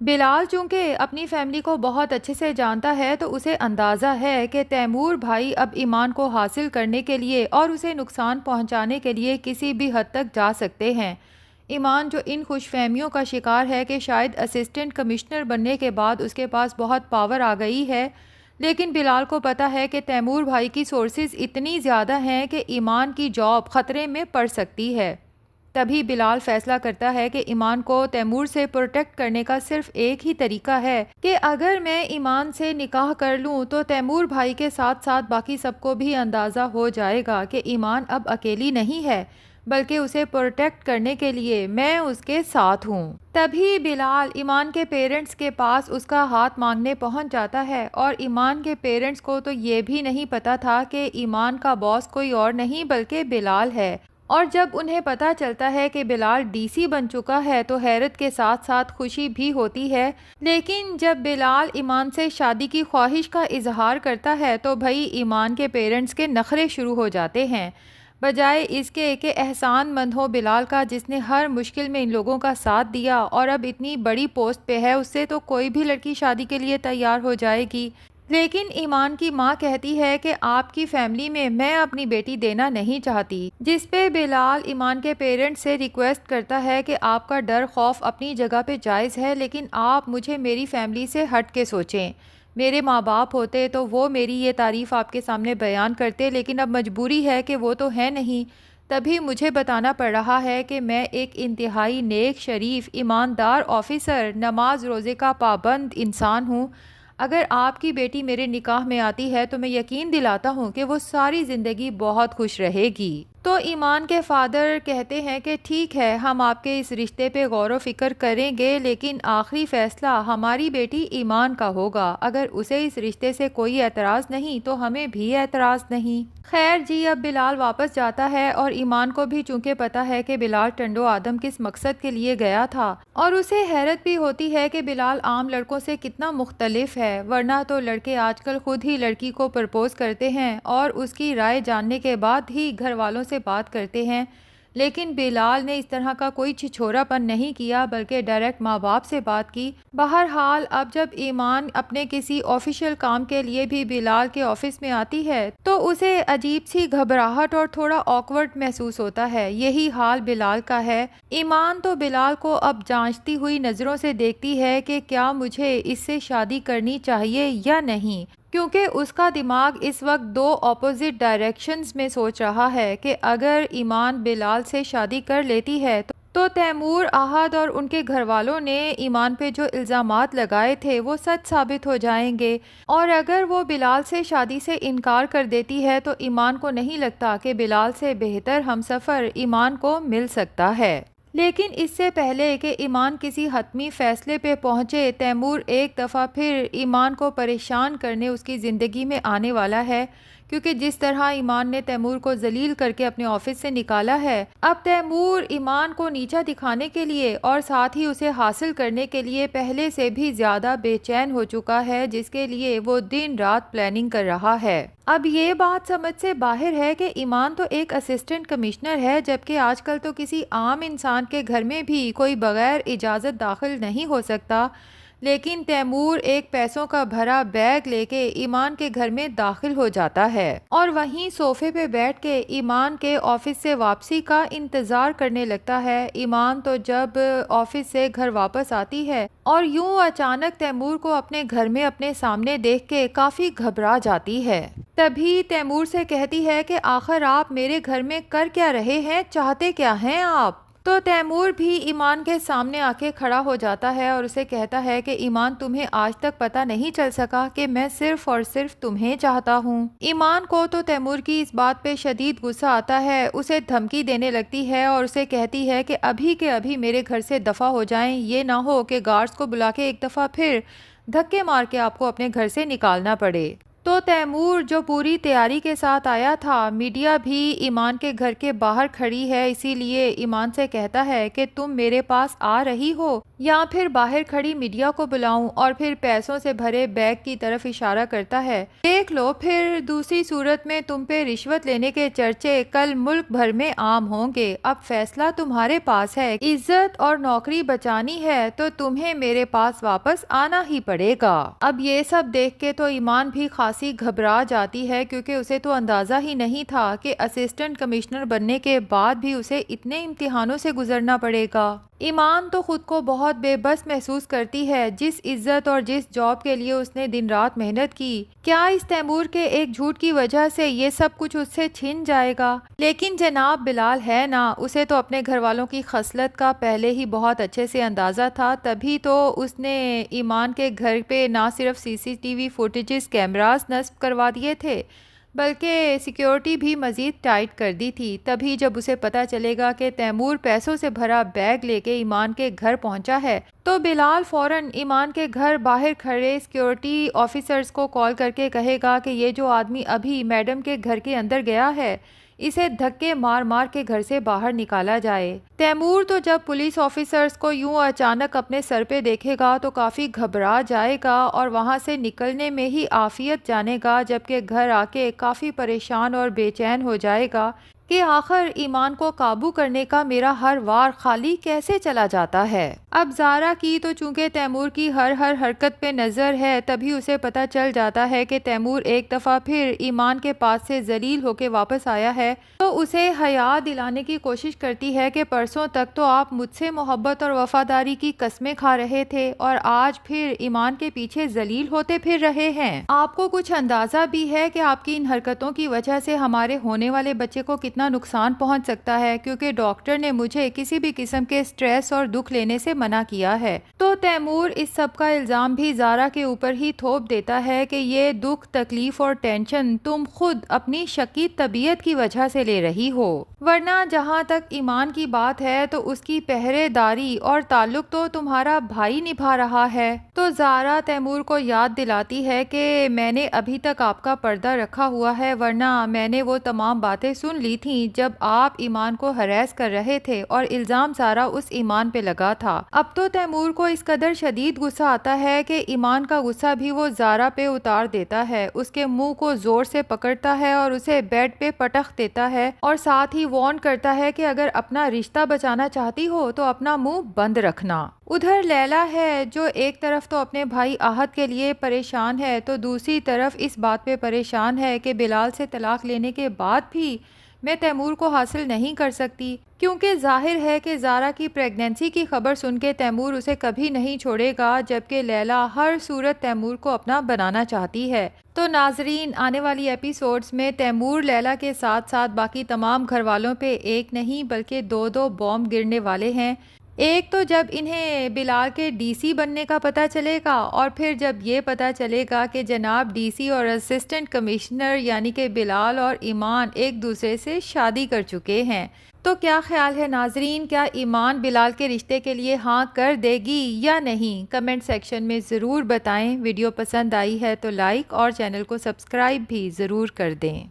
بلال چونکہ اپنی فیملی کو بہت اچھے سے جانتا ہے تو اسے اندازہ ہے کہ تیمور بھائی اب ایمان کو حاصل کرنے کے لیے اور اسے نقصان پہنچانے کے لیے کسی بھی حد تک جا سکتے ہیں۔ ایمان جو ان خوش فہمیوں کا شکار ہے کہ شاید اسسٹنٹ کمشنر بننے کے بعد اس کے پاس بہت پاور آ گئی ہے، لیکن بلال کو پتہ ہے کہ تیمور بھائی کی سورسز اتنی زیادہ ہیں کہ ایمان کی جاب خطرے میں پڑ سکتی ہے۔ تبھی بلال فیصلہ کرتا ہے کہ ایمان کو تیمور سے پروٹیکٹ کرنے کا صرف ایک ہی طریقہ ہے کہ اگر میں ایمان سے نکاح کر لوں تو تیمور بھائی کے ساتھ ساتھ باقی سب کو بھی اندازہ ہو جائے گا کہ ایمان اب اکیلی نہیں ہے، بلکہ اسے پروٹیکٹ کرنے کے لیے میں اس کے ساتھ ہوں۔ تبھی بلال ایمان کے پیرنٹس کے پاس اس کا ہاتھ مانگنے پہنچ جاتا ہے، اور ایمان کے پیرنٹس کو تو یہ بھی نہیں پتا تھا کہ ایمان کا باس کوئی اور نہیں بلکہ بلال ہے، اور جب انہیں پتہ چلتا ہے کہ بلال ڈی سی بن چکا ہے تو حیرت کے ساتھ ساتھ خوشی بھی ہوتی ہے۔ لیکن جب بلال ایمان سے شادی کی خواہش کا اظہار کرتا ہے تو بھائی ایمان کے پیرنٹس کے نخرے شروع ہو جاتے ہیں، بجائے اس کے کہ احسان مند ہو بلال کا جس نے ہر مشکل میں ان لوگوں کا ساتھ دیا اور اب اتنی بڑی پوسٹ پہ ہے، اس سے تو کوئی بھی لڑکی شادی کے لیے تیار ہو جائے گی۔ لیکن ایمان کی ماں کہتی ہے کہ آپ کی فیملی میں اپنی بیٹی دینا نہیں چاہتی، جس پہ بلال ایمان کے پیرنٹس سے ریکویسٹ کرتا ہے کہ آپ کا ڈر خوف اپنی جگہ پہ جائز ہے، لیکن آپ مجھے میری فیملی سے ہٹ کے سوچیں۔ میرے ماں باپ ہوتے تو وہ میری یہ تعریف آپ کے سامنے بیان کرتے، لیکن اب مجبوری ہے کہ وہ تو ہے نہیں۔ تبھی مجھے بتانا پڑ رہا ہے کہ میں ایک انتہائی نیک، شریف، ایماندار آفیسر، نماز روزے کا پابند انسان ہوں۔ اگر آپ کی بیٹی میرے نکاح میں آتی ہے تو میں یقین دلاتا ہوں کہ وہ ساری زندگی بہت خوش رہے گی۔ تو ایمان کے فادر کہتے ہیں کہ ٹھیک ہے، ہم آپ کے اس رشتے پہ غور و فکر کریں گے، لیکن آخری فیصلہ ہماری بیٹی ایمان کا ہوگا۔ اگر اسے اس رشتے سے کوئی اعتراض نہیں تو ہمیں بھی اعتراض نہیں۔ خیر جی، اب بلال واپس جاتا ہے، اور ایمان کو بھی چونکہ پتا ہے کہ بلال ٹنڈو آدم کس مقصد کے لیے گیا تھا، اور اسے حیرت بھی ہوتی ہے کہ بلال عام لڑکوں سے کتنا مختلف ہے، ورنہ تو لڑکے آج کل خود ہی لڑکی کو پرپوز کرتے ہیں اور اس کی رائے جاننے کے بعد ہی گھر والوں سے بات کرتے ہیں، لیکن بلال نے اس طرح کا کوئی چھچھورا پن نہیں کیا بلکہ ڈائریکٹ ماں باپ سے بات کی۔ بہرحال اب جب ایمان اپنے کسی آفیشیل کام کے لیے بھی بلال کے آفس میں آتی ہے تو اسے عجیب سی گھبراہٹ اور تھوڑا آکورڈ محسوس ہوتا ہے۔ یہی حال بلال کا ہے۔ ایمان تو بلال کو اب جانچتی ہوئی نظروں سے دیکھتی ہے کہ کیا مجھے اس سے شادی کرنی چاہیے یا نہیں، کیونکہ اس کا دماغ اس وقت دو اپوزٹ ڈائریکشنز میں سوچ رہا ہے کہ اگر ایمان بلال سے شادی کر لیتی ہے تو تیمور، احد اور ان کے گھر والوں نے ایمان پہ جو الزامات لگائے تھے وہ سچ ثابت ہو جائیں گے، اور اگر وہ بلال سے شادی سے انکار کر دیتی ہے تو ایمان کو نہیں لگتا کہ بلال سے بہتر ہمسفر ایمان کو مل سکتا ہے۔ لیکن اس سے پہلے کہ ایمان کسی حتمی فیصلے پہ پہنچے، تیمور ایک دفعہ پھر ایمان کو پریشان کرنے اس کی زندگی میں آنے والا ہے، کیونکہ جس طرح ایمان نے تیمور کو ذلیل کر کے اپنے آفس سے نکالا ہے، اب تیمور ایمان کو نیچا دکھانے کے لیے اور ساتھ ہی اسے حاصل کرنے کے لیے پہلے سے بھی زیادہ بے چین ہو چکا ہے، جس کے لیے وہ دن رات پلاننگ کر رہا ہے۔ اب یہ بات سمجھ سے باہر ہے کہ ایمان تو ایک اسسٹنٹ کمشنر ہے، جبکہ آج کل تو کسی عام انسان کے گھر میں بھی کوئی بغیر اجازت داخل نہیں ہو سکتا، لیکن تیمور ایک پیسوں کا بھرا بیگ لے کے ایمان کے گھر میں داخل ہو جاتا ہے، اور وہیں صوفے پہ بیٹھ کے ایمان کے آفس سے واپسی کا انتظار کرنے لگتا ہے۔ ایمان تو جب آفس سے گھر واپس آتی ہے اور یوں اچانک تیمور کو اپنے گھر میں اپنے سامنے دیکھ کے کافی گھبرا جاتی ہے۔ تبھی تیمور سے کہتی ہے کہ آخر آپ میرے گھر میں کر کیا رہے ہیں، چاہتے کیا ہیں آپ؟ تو تیمور بھی ایمان کے سامنے آ کے کھڑا ہو جاتا ہے اور اسے کہتا ہے کہ ایمان، تمہیں آج تک پتہ نہیں چل سکا کہ میں صرف اور صرف تمہیں چاہتا ہوں۔ ایمان کو تو تیمور کی اس بات پہ شدید غصہ آتا ہے، اسے دھمکی دینے لگتی ہے اور اسے کہتی ہے کہ ابھی کے ابھی میرے گھر سے دفع ہو جائیں، یہ نہ ہو کہ گارڈز کو بلا کے ایک دفعہ پھر دھکے مار کے آپ کو اپنے گھر سے نکالنا پڑے۔ تو تیمور جو پوری تیاری کے ساتھ آیا تھا، میڈیا بھی ایمان کے گھر کے باہر کھڑی ہے، اسی لیے ایمان سے کہتا ہے کہ تم میرے پاس آ رہی ہو یا پھر باہر کھڑی میڈیا کو بلاؤں، اور پھر پیسوں سے بھرے بیگ کی طرف اشارہ کرتا ہے۔ دیکھ لو پھر دوسری صورت میں تم پہ رشوت لینے کے چرچے کل ملک بھر میں عام ہوں گے۔ اب فیصلہ تمہارے پاس ہے، عزت اور نوکری بچانی ہے تو تمہیں میرے پاس واپس آنا ہی پڑے گا۔ اب یہ سب دیکھ کے تو ایمان بھی خاصی گھبرا جاتی ہے، کیونکہ اسے تو اندازہ ہی نہیں تھا کہ اسسٹنٹ کمشنر بننے کے بعد بھی اسے اتنے امتحانوں سے گزرنا پڑے گا۔ ایمان تو خود کو بہت بے بس محسوس کرتی ہے، جس عزت اور جس جاب کے لیے اس نے دن رات محنت کی، کیا اس تیمور کے ایک جھوٹ کی وجہ سے یہ سب کچھ اس سے چھن جائے گا؟ لیکن جناب بلال ہے نا، اسے تو اپنے گھر والوں کی خصلت کا پہلے ہی بہت اچھے سے اندازہ تھا، تبھی تو اس نے ایمان کے گھر پہ نہ صرف C C T V footages cameras نصب کروا دیے تھے، بلکہ سیکیورٹی بھی مزید ٹائٹ کر دی تھی۔ تبھی جب اسے پتا چلے گا کہ تیمور پیسوں سے بھرا بیگ لے کے ایمان کے گھر پہنچا ہے، تو بلال فوراً ایمان کے گھر باہر کھڑے سیکیورٹی آفیسرز کو کال کر کے کہے گا کہ یہ جو آدمی ابھی میڈم کے گھر کے اندر گیا ہے، اسے دھکے مار مار کے گھر سے باہر نکالا جائے۔ تیمور تو جب پولیس آفیسرز کو یوں اچانک اپنے سر پہ دیکھے گا تو کافی گھبرا جائے گا اور وہاں سے نکلنے میں ہی عافیت جانے گا، جبکہ گھر آ کے کافی پریشان اور بے چین ہو جائے گا کہ آخر ایمان کو قابو کرنے کا میرا ہر وار خالی کیسے چلا جاتا ہے۔ اب زارا کی تو چونکہ تیمور کی ہر حرکت پہ نظر ہے، تبھی اسے پتا چل جاتا ہے کہ تیمور ایک دفعہ پھر ایمان کے پاس سے ذلیل ہو کے واپس آیا ہے، تو اسے حیا دلانے کی کوشش کرتی ہے کہ پرسوں تک تو آپ مجھ سے محبت اور وفاداری کی قسمیں کھا رہے تھے اور آج پھر ایمان کے پیچھے ذلیل ہوتے پھر رہے ہیں۔ آپ کو کچھ اندازہ بھی ہے کہ آپ کی ان حرکتوں کی وجہ سے ہمارے ہونے والے بچے کو کتنا نقصان پہنچ سکتا ہے، کیونکہ ڈاکٹر نے مجھے کسی بھی قسم کے سٹریس اور دکھ لینے سے منع کیا ہے۔ تو تیمور اس سب کا الزام بھی زارا کے اوپر ہی تھوپ دیتا ہے کہ یہ دکھ، تکلیف اور ٹینشن تم خود اپنی شکی طبیعت کی وجہ سے لے رہی ہو، ورنہ جہاں تک ایمان کی بات ہے تو اس کی پہرے داری اور تعلق تو تمہارا بھائی نبھا رہا ہے۔ تو زارا تیمور کو یاد دلاتی ہے کہ میں نے ابھی تک آپ کا پردہ رکھا ہوا ہے، ورنہ میں نے وہ تمام باتیں سن لی تھیں جب آپ ایمان کو ہراس کر رہے تھے اور الزام سارا اس ایمان پہ لگا تھا۔ اب تو تیمور کو اس قدر شدید غصہ آتا ہے کہ ایمان کا غصہ بھی وہ زارا پہ اتار دیتا ہے، اس کے منہ کو زور سے پکڑتا ہے اور اسے بیڈ پہ پٹخ دیتا ہے، اور ساتھ ہی وارن کرتا ہے کہ اگر اپنا رشتہ بچانا چاہتی ہو تو اپنا منہ بند رکھنا۔ ادھر لیلا ہے جو ایک طرف تو اپنے بھائی آہت کے لیے پریشان ہے، تو دوسری طرف اس بات پہ پریشان ہے کہ بلال سے طلاق لینے کے بعد بھی میں تیمور کو حاصل نہیں کر سکتی، کیونکہ ظاہر ہے کہ زارا کی پریگنینسی کی خبر سن کے تیمور اسے کبھی نہیں چھوڑے گا، جبکہ لیلا ہر صورت تیمور کو اپنا بنانا چاہتی ہے۔ تو ناظرین، آنے والی ایپیسوڈز میں تیمور لیلا کے ساتھ ساتھ باقی تمام گھر والوں پہ ایک نہیں بلکہ دو بم گرنے والے ہیں۔ ایک تو جب انہیں بلال کے ڈی سی بننے کا پتہ چلے گا، اور پھر جب یہ پتہ چلے گا کہ جناب ڈی سی اور اسسٹنٹ کمشنر یعنی کہ بلال اور ایمان ایک دوسرے سے شادی کر چکے ہیں۔ تو کیا خیال ہے ناظرین، کیا ایمان بلال کے رشتے کے لیے ہاں کر دے گی یا نہیں؟ کمنٹ سیکشن میں ضرور بتائیں۔ ویڈیو پسند آئی ہے تو لائک اور چینل کو سبسکرائب بھی ضرور کر دیں۔